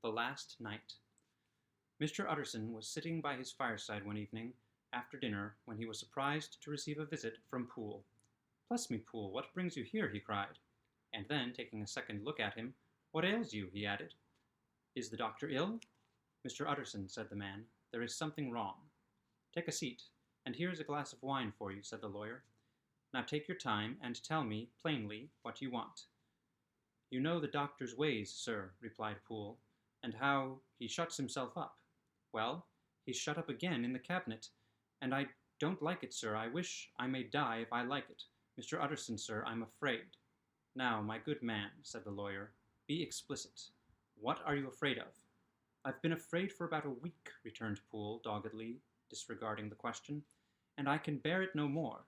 The Last Night. Mr. Utterson was sitting by his fireside one evening after dinner when he was surprised to receive a visit from Poole. "Bless me, Poole, what brings you here?" he cried. And then, taking a second look at him, "What ails you?" he added. "Is the doctor ill?" "Mr. Utterson," said the man, "there is something wrong." "Take a seat, and here is a glass of wine for you," said the lawyer. "Now take your time, and tell me, plainly, what you want." "You know the doctor's ways, sir," replied Poole, "and how he shuts himself up. Well, he's shut up again in the cabinet, and I don't like it, sir. I wish I may die if I like it. Mr. Utterson, sir, I'm afraid." "Now, my good man," said the lawyer, "be explicit. What are you afraid of?" "I've been afraid for about a week," returned Poole, doggedly disregarding the question, "and I can bear it no more."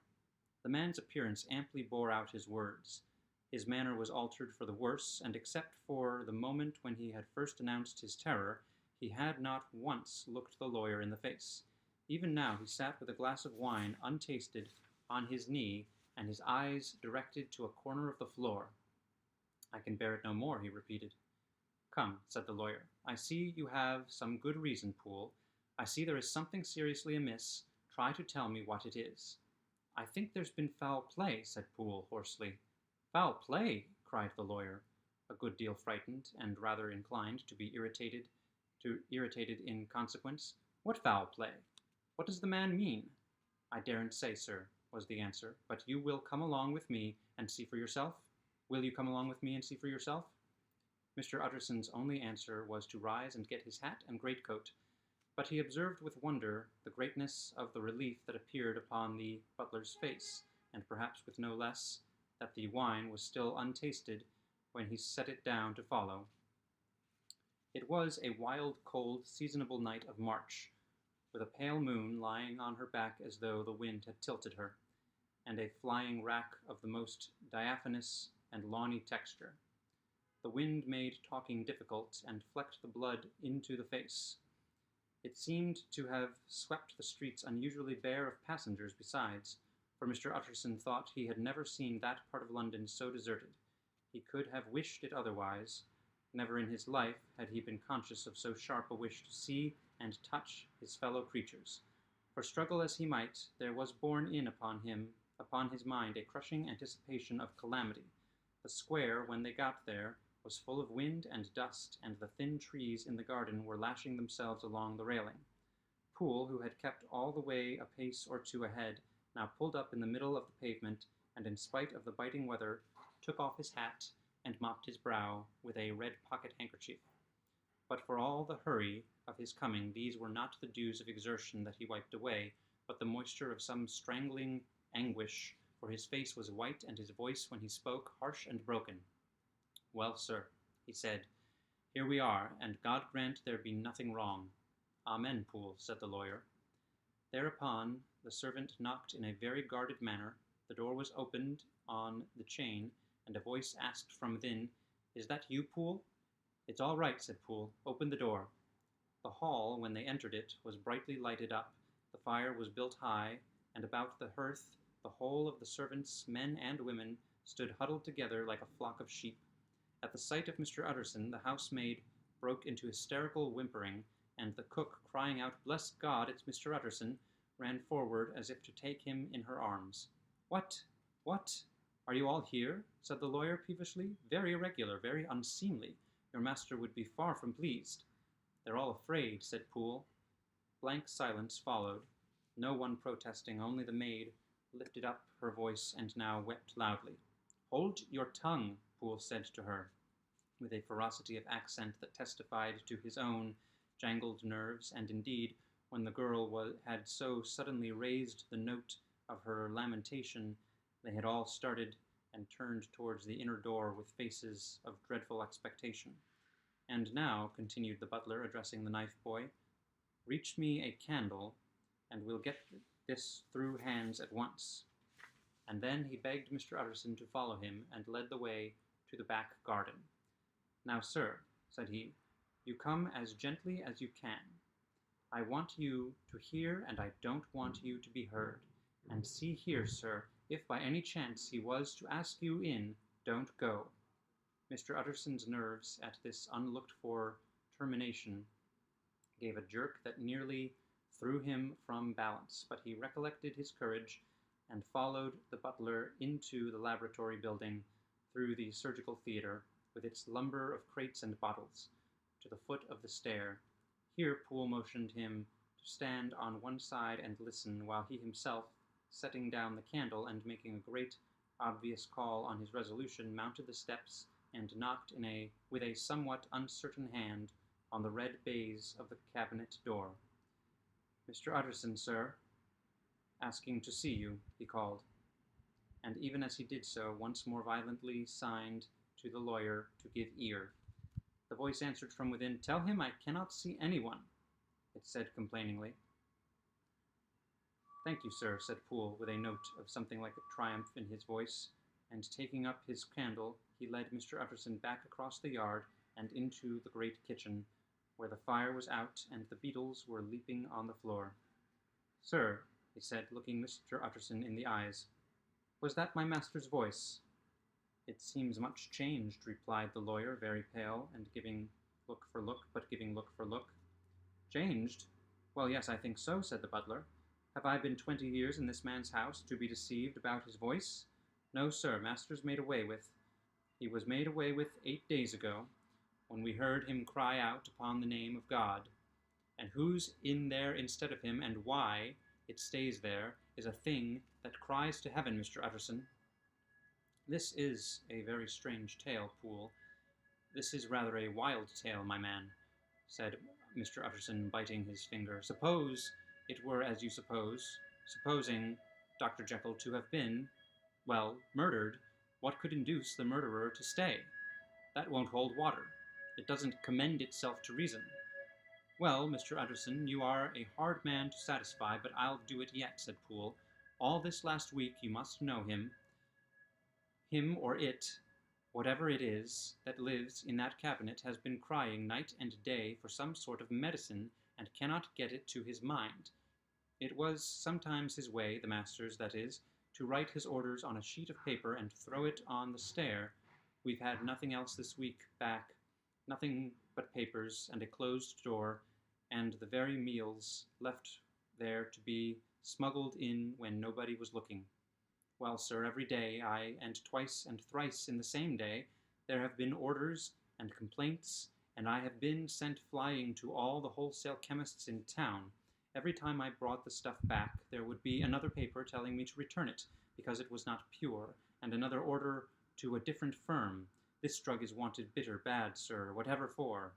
The man's appearance amply bore out his words. His manner was altered for the worse, and except for the moment when he had first announced his terror, he had not once looked the lawyer in the face. Even now he sat with a glass of wine untasted on his knee, and his eyes directed to a corner of the floor. "I can bear it no more," he repeated. "Come," said the lawyer, "I see you have some good reason, Poole. I see there is something seriously amiss. Try to tell me what it is." "I think there's been foul play," said Poole hoarsely. "Foul play!" cried the lawyer, a good deal frightened, and rather inclined to be irritated in consequence. "What foul play? What does the man mean?" "I daren't say, sir," was the answer, "but you will come along with me and see for yourself? Will you come along with me and see for yourself?" Mr. Utterson's only answer was to rise and get his hat and greatcoat, but he observed with wonder the greatness of the relief that appeared upon the butler's face, and perhaps with no less, that the wine was still untasted when he set it down to follow. It was a wild, cold, seasonable night of March, with a pale moon lying on her back as though the wind had tilted her, and a flying rack of the most diaphanous and lawny texture. The wind made talking difficult, and flecked the blood into the face. It seemed to have swept the streets unusually bare of passengers besides, for Mr. Utterson thought he had never seen that part of London so deserted. He could have wished it otherwise. Never in his life had he been conscious of so sharp a wish to see and touch his fellow creatures. For struggle as he might, there was borne in upon his mind, a crushing anticipation of calamity. The square, when they got there, was full of wind and dust, and the thin trees in the garden were lashing themselves along the railing. Poole, who had kept all the way a pace or two ahead, now pulled up in the middle of the pavement, and in spite of the biting weather, took off his hat and mopped his brow with a red pocket-handkerchief. But for all the hurry of his coming, these were not the dews of exertion that he wiped away, but the moisture of some strangling anguish, for his face was white, and his voice, when he spoke, harsh and broken. "Well, sir," he said, "here we are, and God grant there be nothing wrong." "Amen, Poole," said the lawyer. Thereupon the servant knocked in a very guarded manner, the door was opened on the chain, and a voice asked from within, "Is that you, Poole?" "It's all right," said Poole. "Open the door." The hall, when they entered it, was brightly lighted up. The fire was built high, and about the hearth the whole of the servants, men and women, stood huddled together like a flock of sheep. At the sight of Mr. Utterson, the housemaid broke into hysterical whimpering, and the cook, crying out, "Bless God, it's Mr. Utterson," ran forward as if to take him in her arms. What? Are you all here?" said the lawyer peevishly. "Very irregular, very unseemly. Your master would be far from pleased." "They're all afraid," said Poole. Blank silence followed, no one protesting, only the maid lifted up her voice and now wept loudly. "Hold your tongue," Poole said to her, with a ferocity of accent that testified to his own jangled nerves, and indeed, when the girl had so suddenly raised the note of her lamentation, they had all started and turned towards the inner door with faces of dreadful expectation. "And now," continued the butler, addressing the knife-boy, "reach me a candle, and we'll get this through hands at once." And then he begged Mr. Utterson to follow him, and led the way to the back garden. "Now, sir," said he, "you come as gently as you can. I want you to hear, and I don't want you to be heard. And see here, sir, if by any chance he was to ask you in, don't go." Mr. Utterson's nerves at this unlooked-for determination gave a jerk that nearly threw him from balance, but he recollected his courage and followed the butler into the laboratory building, through the surgical theater, with its lumber of crates and bottles, to the foot of the stair. Here Poole motioned him to stand on one side and listen, while he himself, setting down the candle and making a great obvious call on his resolution, mounted the steps and knocked with a somewhat uncertain hand on the red baize of the cabinet door. "Mr. Utterson, sir, asking to see you," he called, and even as he did so, once more violently signed to the lawyer to give ear. The voice answered from within, "Tell him I cannot see anyone," it said complainingly. "Thank you, sir," said Poole, with a note of something like triumph in his voice, and taking up his candle, he led Mr. Utterson back across the yard and into the great kitchen, where the fire was out and the beetles were leaping on the floor. "Sir," he said, looking Mr. Utterson in the eyes, "was that my master's voice?" "It seems much changed," replied the lawyer, very pale, and giving look for look. "Changed? Well, yes, I think so," said the butler. "Have I been 20 years in this man's house to be deceived about his voice? No, sir, master's made away with. He was made away with 8 days ago, when we heard him cry out upon the name of God. And who's in there instead of him, and why it stays there, is a thing that cries to heaven, Mr. Utterson." "This is a very strange tale, Poole. This is rather a wild tale, my man," said Mr. Utterson, biting his finger. "Suppose it were as you suppose, supposing Dr. Jekyll to have been, well, murdered, what could induce the murderer to stay? That won't hold water. It doesn't commend itself to reason." "Well, Mr. Utterson, you are a hard man to satisfy, but I'll do it yet," said Poole. "All this last week you must know him or it, whatever it is, that lives in that cabinet, has been crying night and day for some sort of medicine, and cannot get it to his mind. It was sometimes his way, the master's that is, to write his orders on a sheet of paper and throw it on the stair. We've had nothing else this week back, nothing but papers and a closed door, and the very meals left there to be smuggled in when nobody was looking. Well, sir, every day, aye, and twice and thrice in the same day, there have been orders and complaints, and I have been sent flying to all the wholesale chemists in town. Every time I brought the stuff back, there would be another paper telling me to return it, because it was not pure, and another order to a different firm. This drug is wanted bitter bad, sir, whatever for."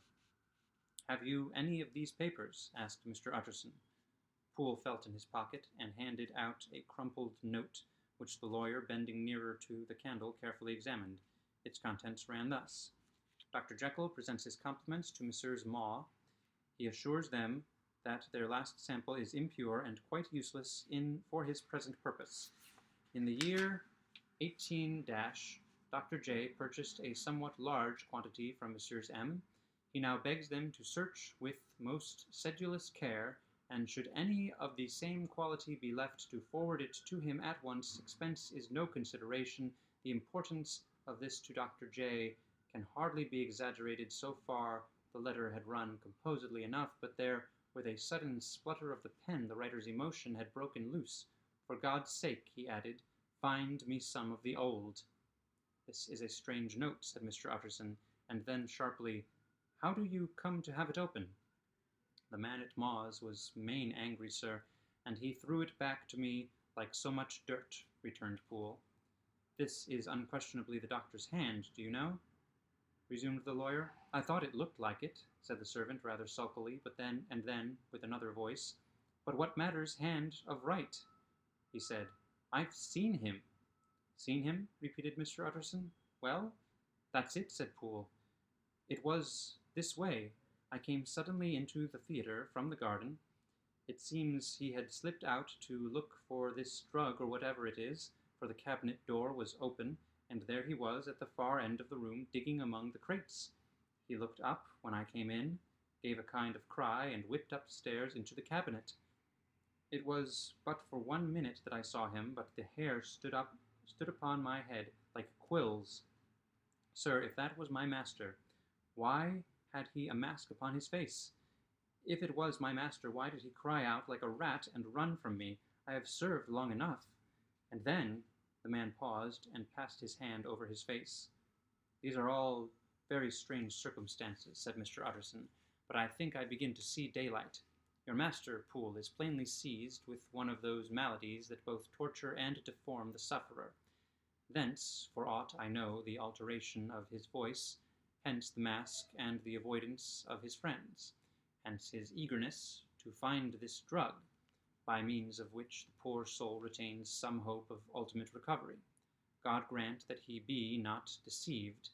"Have you any of these papers?" asked Mr. Utterson. Poole felt in his pocket and handed out a crumpled note, which the lawyer, bending nearer to the candle, carefully examined. Its contents ran thus: "Dr. Jekyll presents his compliments to Messrs. Maw. He assures them that their last sample is impure and quite useless for his present purpose. In the year 18 Dr. J purchased a somewhat large quantity from Messrs. M. He now begs them to search with most sedulous care, and should any of the same quality be left, to forward it to him at once. Expense is no consideration. The importance of this to Dr. J can hardly be exaggerated." So far the letter had run composedly enough, but there, with a sudden splutter of the pen, the writer's emotion had broken loose. "For God's sake," he added, "find me some of the old." "This is a strange note," said Mr. Utterson, and then sharply, "How do you come to have it open?" "The man at Maw's was main angry, sir, and he threw it back to me like so much dirt," returned Poole. "This is unquestionably the doctor's hand, do you know?" resumed the lawyer. "I thought it looked like it," said the servant rather sulkily, but then, with another voice, "But what matters hand of right?" he said. "I've seen him." "Seen him?" repeated Mr. Utterson. "Well, that's it," said Poole. "It was this way. I came suddenly into the theatre from the garden. It seems he had slipped out to look for this drug or whatever it is, for the cabinet door was open, and there he was at the far end of the room, digging among the crates. He looked up when I came in, gave a kind of cry, and whipped upstairs into the cabinet. It was but for 1 minute that I saw him, but the hair stood upon my head like quills. Sir, if that was my master, why had he a mask upon his face? If it was my master, why did he cry out like a rat and run from me? I have served long enough. And then the man paused and passed his hand over his face. These are all very strange circumstances, said Mr. Utterson, but I think I begin to see daylight. Your master, Poole, is plainly seized with one of those maladies that both torture and deform the sufferer. Thence, for aught I know, the alteration of his voice, hence the mask and the avoidance of his friends, hence his eagerness to find this drug, by means of which the poor soul retains some hope of ultimate recovery. God grant that he be not deceived.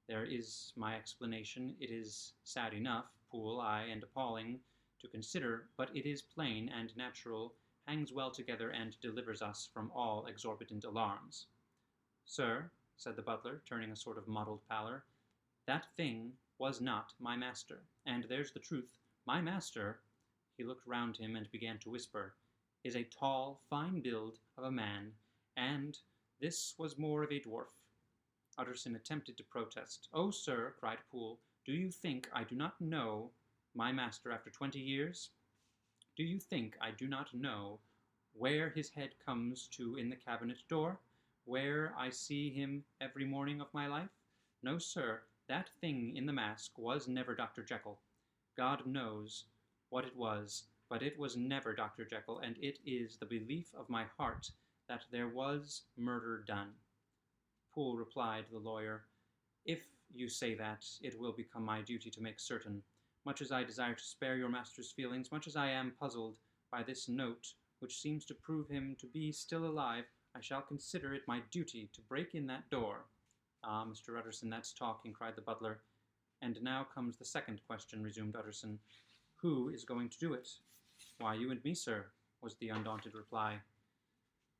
There is my explanation. It is sad enough, Poole, aye, and appalling to consider, but it is plain and natural, hangs well together, and delivers us from all exorbitant alarms. Sir, said the butler, turning a sort of mottled pallor, that thing was not my master, and there's the truth. My master, he looked round him and began to whisper, is a tall, fine build of a man, and this was more of a dwarf. Utterson attempted to protest. Oh, sir, cried Poole, do you think I do not know my master after 20 years? Do you think I do not know where his head comes to in the cabinet door, where I see him every morning of my life? No, sir, that thing in the mask was never Dr. Jekyll. God knows what it was, but it was never Dr. Jekyll, and it is the belief of my heart that there was murder done. Poole replied to the lawyer, if you say that, it will become my duty to make certain. Much as I desire to spare your master's feelings, much as I am puzzled by this note, which seems to prove him to be still alive, I shall consider it my duty to break in that door. Ah, Mr. Utterson, that's talking, cried the butler. And now comes the second question, resumed Utterson. Who is going to do it? Why, you and me, sir, was the undaunted reply.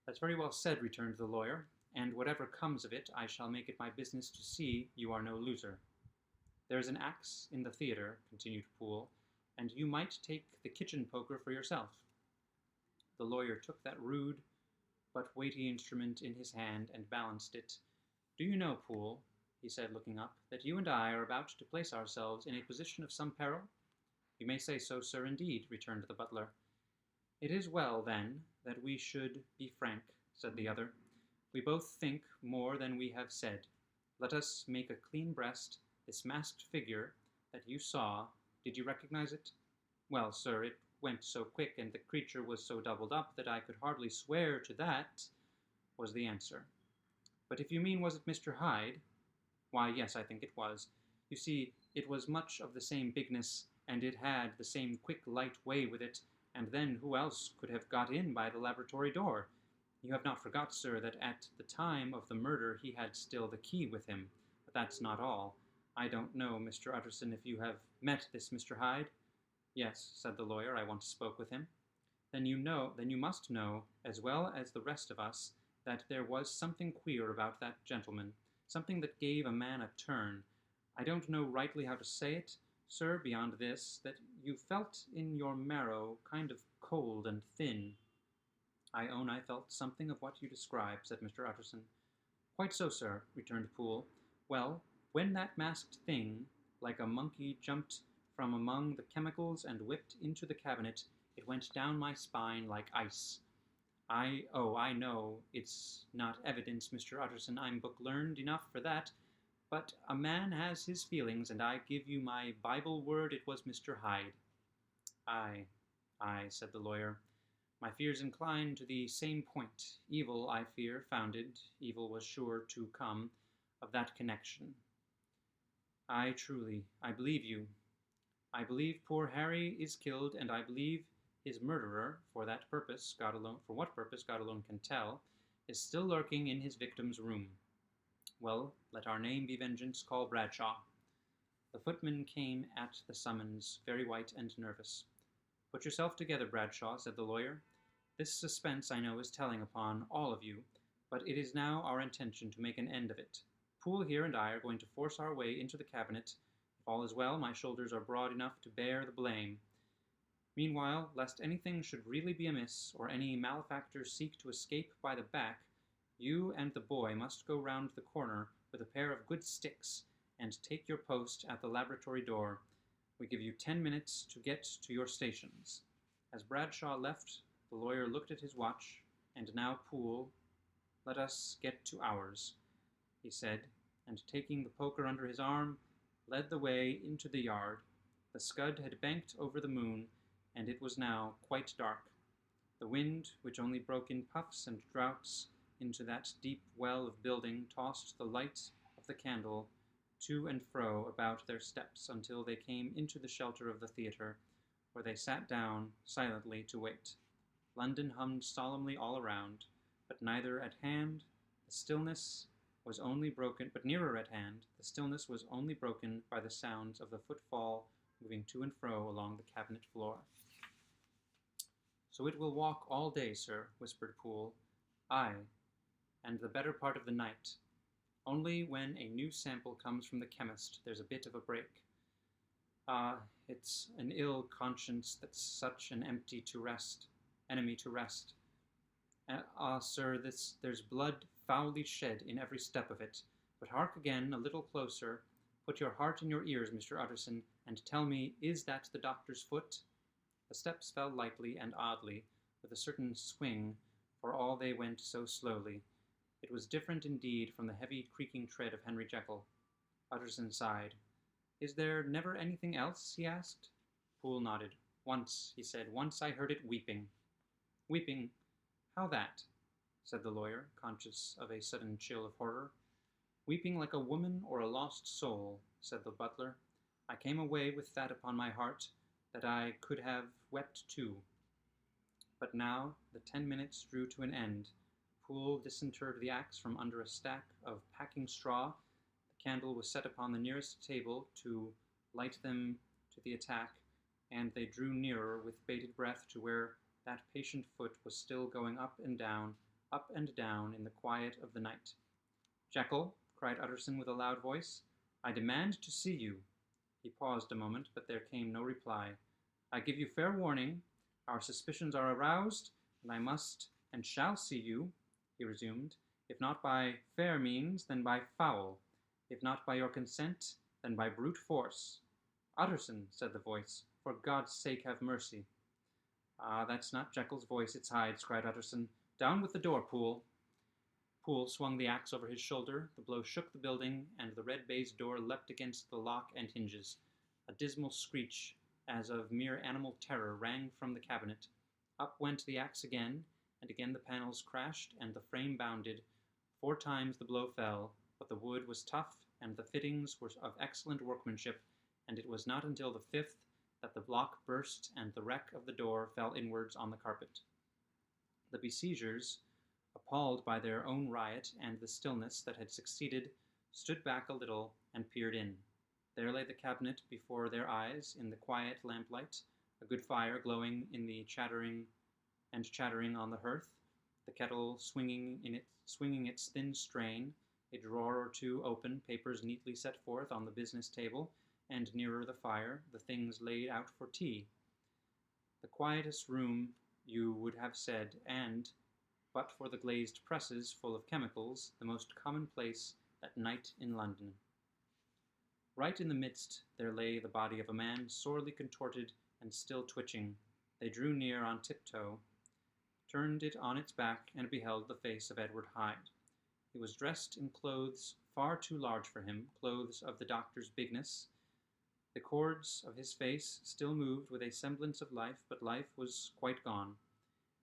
That's very well said, returned the lawyer, and whatever comes of it, I shall make it my business to see you are no loser. There's an axe in the theatre, continued Poole, and you might take the kitchen poker for yourself. The lawyer took that rude but weighty instrument in his hand and balanced it. Do you know, Poole, he said, looking up, that you and I are about to place ourselves in a position of some peril? You may say so, sir, indeed, returned the butler. It is well, then, that we should be frank, said the other. We both think more than we have said. Let us make a clean breast. This masked figure that you saw, did you recognize it? Well, sir, it went so quick, and the creature was so doubled up that I could hardly swear to that, was the answer. But if you mean, was it Mr. Hyde? Why, yes, I think it was. You see, it was much of the same bigness, and it had the same quick, light way with it, and then who else could have got in by the laboratory door? You have not forgot, sir, that at the time of the murder he had still the key with him. But that's not all. I don't know, Mr. Utterson, if you have met this Mr. Hyde? Yes, said the lawyer, I once spoke with him. Then you must know, as well as the rest of us, that there was something queer about that gentleman, something that gave a man a turn. I don't know rightly how to say it, sir, beyond this, that you felt in your marrow kind of cold and thin. I own I felt something of what you describe, said Mr. Utterson. Quite so, sir, returned Poole. Well, when that masked thing, like a monkey, jumped from among the chemicals and whipped into the cabinet, it went down my spine like ice. I know it's not evidence, Mr. Utterson, I'm book-learned enough for that, but a man has his feelings, and I give you my Bible word it was Mr. Hyde. Aye, said the lawyer. My fears incline to the same point. Evil, I fear, founded, evil was sure to come of that connection. Aye, truly, I believe you. I believe poor Harry is killed, and I believe his murderer, for what purpose God alone can tell, is still lurking in his victim's room. Well, let our name be vengeance, call Bradshaw. The footman came at the summons, very white and nervous. Put yourself together, Bradshaw, said the lawyer. This suspense, I know, is telling upon all of you, but it is now our intention to make an end of it. Poole here and I are going to force our way into the cabinet. If all is well, my shoulders are broad enough to bear the blame. Meanwhile, lest anything should really be amiss, or any malefactor seek to escape by the back, you and the boy must go round the corner with a pair of good sticks, and take your post at the laboratory door. We give you 10 minutes to get to your stations." As Bradshaw left, the lawyer looked at his watch. "And now, Poole, let us get to ours," he said, and taking the poker under his arm, led the way into the yard. The scud had banked over the moon, and it was now quite dark. The wind, which only broke in puffs and draughts into that deep well of building, tossed the light of the candle to and fro about their steps until they came into the shelter of the theatre, where they sat down silently to wait. London hummed solemnly all around, but nearer at hand the stillness was only broken by the sounds of the footfall moving to and fro along the cabinet floor. "So it will walk all day, sir," whispered Poole. "Aye, and the better part of the night. Only when a new sample comes from the chemist there's a bit of a break. Ah, it's an ill conscience that's such an enemy to rest. Ah, sir, there's blood foully shed in every step of it. But hark again, a little closer. Put your heart in your ears, Mr. Utterson, and tell me, is that the doctor's foot?" The steps fell lightly and oddly, with a certain swing, for all they went so slowly. It was different indeed from the heavy creaking tread of Henry Jekyll. Utterson sighed. "Is there never anything else?" he asked. Poole nodded. "Once," he said, "once I heard it weeping." "Weeping? How that?" said the lawyer, conscious of a sudden chill of horror. "Weeping like a woman or a lost soul," said the butler. "I came away with that upon my heart, that I could have wept too." But now the 10 minutes drew to an end. Poole disinterred the axe from under a stack of packing straw. The candle was set upon the nearest table to light them to the attack, and they drew nearer with bated breath to where that patient foot was still going up and down in the quiet of the night. "Jekyll," cried Utterson with a loud voice, "I demand to see you." He paused a moment, but there came no reply. "I give you fair warning. Our suspicions are aroused, and I must and shall see you," he resumed, "if not by fair means, then by foul; if not by your consent, then by brute force." "Utterson," said the voice, "for God's sake have mercy." "Ah, that's not Jekyll's voice, it's Hyde's," cried Utterson. "Down with the door, Poole." Poole swung the axe over his shoulder. The blow shook the building, and the red baize door leapt against the lock and hinges. A dismal screech, as of mere animal terror, rang from the cabinet. Up went the axe again, and again the panels crashed, and the frame bounded. 4 times the blow fell, but the wood was tough, and the fittings were of excellent workmanship, and it was not until the 5th that the block burst, and the wreck of the door fell inwards on the carpet. The besiegers, appalled by their own riot and the stillness that had succeeded, stood back a little and peered in. There lay the cabinet before their eyes in the quiet lamplight, a good fire glowing in the chattering on the hearth, the kettle swinging its thin strain, a drawer or two open, papers neatly set forth on the business table, and nearer the fire, the things laid out for tea. The quietest room, you would have said, and, but for the glazed presses full of chemicals, the most commonplace at night in London. Right in the midst there lay the body of a man, sorely contorted and still twitching. They drew near on tiptoe, turned it on its back, and beheld the face of Edward Hyde. He was dressed in clothes far too large for him, clothes of the doctor's bigness. The cords of his face still moved with a semblance of life, but life was quite gone,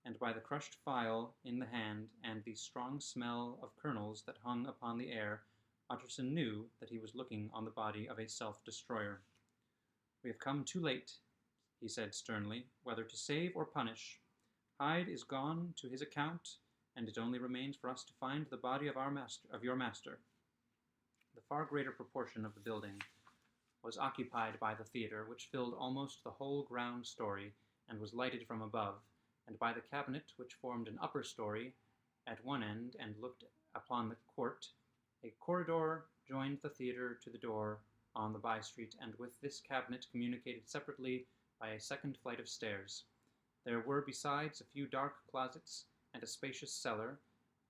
and by the crushed phial in the hand and the strong smell of kernels that hung upon the air, Utterson knew that he was looking on the body of a self-destroyer. "We have come too late," he said sternly, "whether to save or punish. Hyde is gone to his account, and it only remains for us to find the body of your master." The far greater proportion of the building was occupied by the theatre, which filled almost the whole ground story and was lighted from above, and by the cabinet, which formed an upper story at one end and looked upon the court. A corridor joined the theatre to the door on the by-street, and with this cabinet communicated separately by a second flight of stairs. There were besides a few dark closets and a spacious cellar.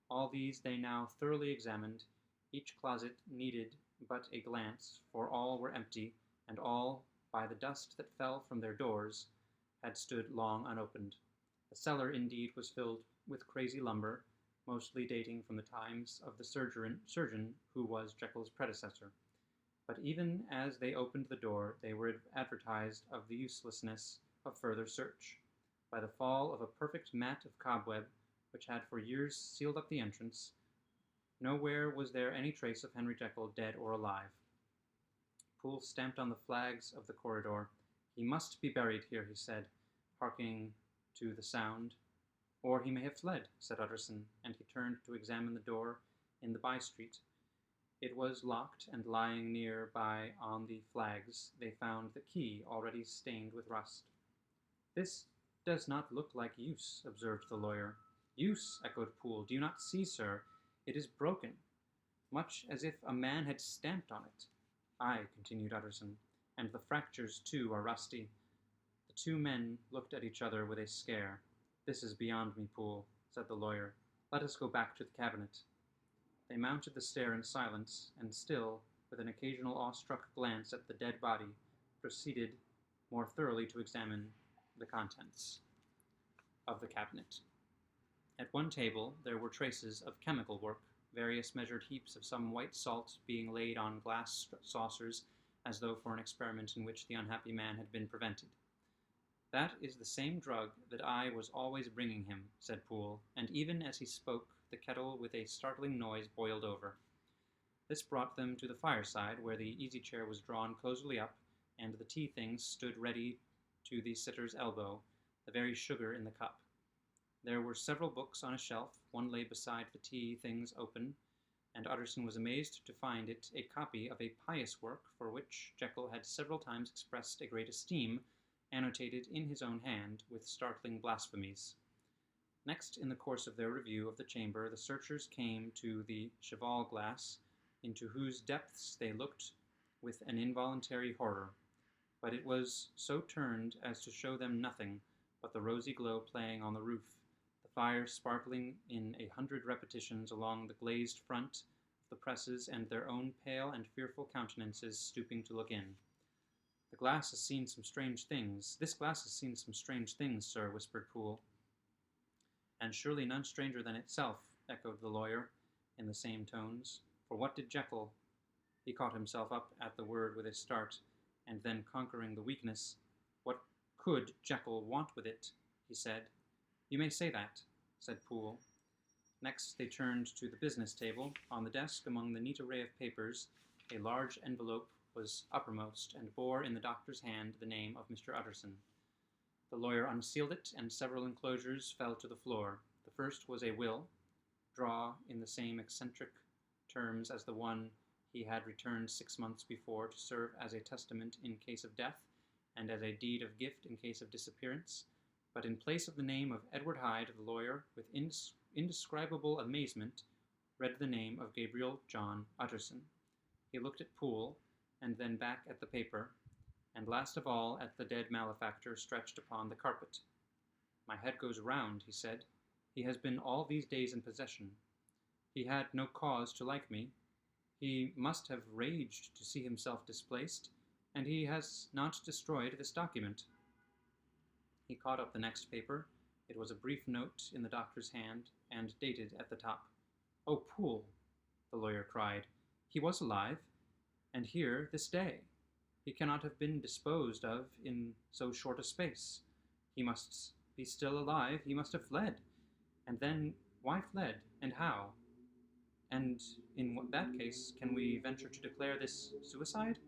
All these they now thoroughly examined. Each closet needed but a glance, for all were empty, and all, by the dust that fell from their doors, had stood long unopened. The cellar, indeed, was filled with crazy lumber, mostly dating from the times of the surgeon who was Jekyll's predecessor. But even as they opened the door, they were advertised of the uselessness of further search. By the fall of a perfect mat of cobweb, which had for years sealed up the entrance, nowhere was there any trace of Henry Jekyll, dead or alive. Poole stamped on the flags of the corridor. "He must be buried here," he said, hearkening to the sound. "Or he may have fled," said Utterson, and he turned to examine the door in the by-street. It was locked, and lying near by on the flags they found the key already stained with rust. "This does not look like use," observed the lawyer. "Use?" echoed Poole. "Do you not see, sir? It is broken, much as if a man had stamped on it." "Aye," continued Utterson, "and the fractures, too, are rusty." The two men looked at each other with a scare. "This is beyond me, Poole," said the lawyer. "Let us go back to the cabinet." They mounted the stair in silence, and still, with an occasional awestruck glance at the dead body, proceeded more thoroughly to examine the contents of the cabinet. At one table there were traces of chemical work, various measured heaps of some white salt being laid on glass saucers, as though for an experiment in which the unhappy man had been prevented. "That is the same drug that I was always bringing him," said Poole, and even as he spoke the kettle with a startling noise boiled over. This brought them to the fireside, where the easy-chair was drawn cosily up, and the tea-things stood ready to the sitter's elbow, the very sugar in the cup. There were several books on a shelf. One lay beside the tea-things open, and Utterson was amazed to find it a copy of a pious work for which Jekyll had several times expressed a great esteem, annotated in his own hand with startling blasphemies. Next, in the course of their review of the chamber, the searchers came to the cheval glass, into whose depths they looked with an involuntary horror. But it was so turned as to show them nothing but the rosy glow playing on the roof, the fire sparkling in 100 repetitions along the glazed front of the presses, and their own pale and fearful countenances stooping to look in. "This glass has seen some strange things, sir," whispered Poole. "And surely none stranger than itself," echoed the lawyer, in the same tones. "For what did Jekyll—" He caught himself up at the word with a start, and then conquering the weakness, "What could Jekyll want with it?" he said. "You may say that," said Poole. Next they turned to the business table. On the desk, among the neat array of papers, a large envelope was uppermost, and bore in the doctor's hand the name of Mr. Utterson. The lawyer unsealed it, and several enclosures fell to the floor. The first was a will, draw in the same eccentric terms as the one he had returned 6 months before to serve as a testament in case of death, and as a deed of gift in case of disappearance. But in place of the name of Edward Hyde, the lawyer, with indescribable amazement, read the name of Gabriel John Utterson. He looked at Poole, and then back at the paper, and last of all at the dead malefactor stretched upon the carpet. "My head goes round," he said. "He has been all these days in possession. He had no cause to like me. He must have raged to see himself displaced, and he has not destroyed this document." He caught up the next paper. It was a brief note in the doctor's hand, and dated at the top. "Oh, Poole," the lawyer cried, "he was alive, and here this day. He cannot have been disposed of in so short a space. He must be still alive. He must have fled. And then, why fled, and how? And in that case, can we venture to declare this suicide?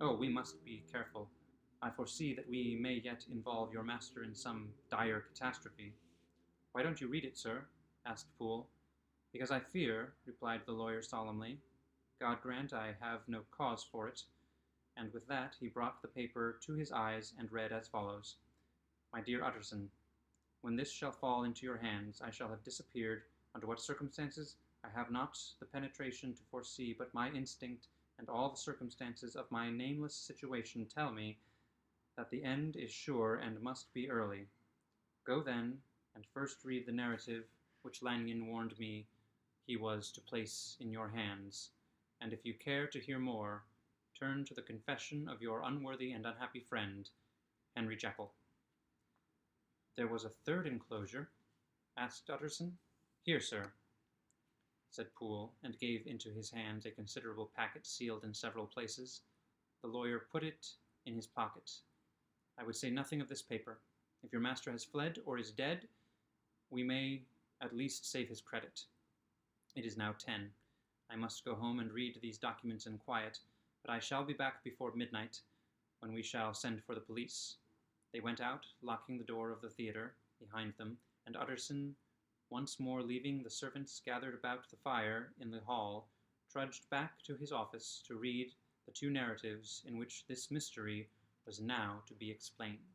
Oh, we must be careful. I foresee that we may yet involve your master in some dire catastrophe." "Why don't you read it, sir?" asked Poole. "Because I fear," replied the lawyer solemnly. "God grant I have no cause for it." And with that he brought the paper to his eyes and read as follows: "My dear Utterson, when this shall fall into your hands, I shall have disappeared. Under what circumstances, I have not the penetration to foresee, but my instinct and all the circumstances of my nameless situation tell me that the end is sure and must be early. Go then, and first read the narrative which Lanyon warned me he was to place in your hands, and if you care to hear more, turn to the confession of your unworthy and unhappy friend, Henry Jekyll." "There was a third enclosure?" asked Utterson. "Here, sir," said Poole, and gave into his hands a considerable packet sealed in several places. The lawyer put it in his pocket. "I would say nothing of this paper. If your master has fled or is dead, we may at least save his credit. It is now 10. I must go home and read these documents in quiet, but I shall be back before midnight, when we shall send for the police." They went out, locking the door of the theatre behind them, and Utterson, once more leaving the servants gathered about the fire in the hall, trudged back to his office to read the two narratives in which this mystery was now to be explained.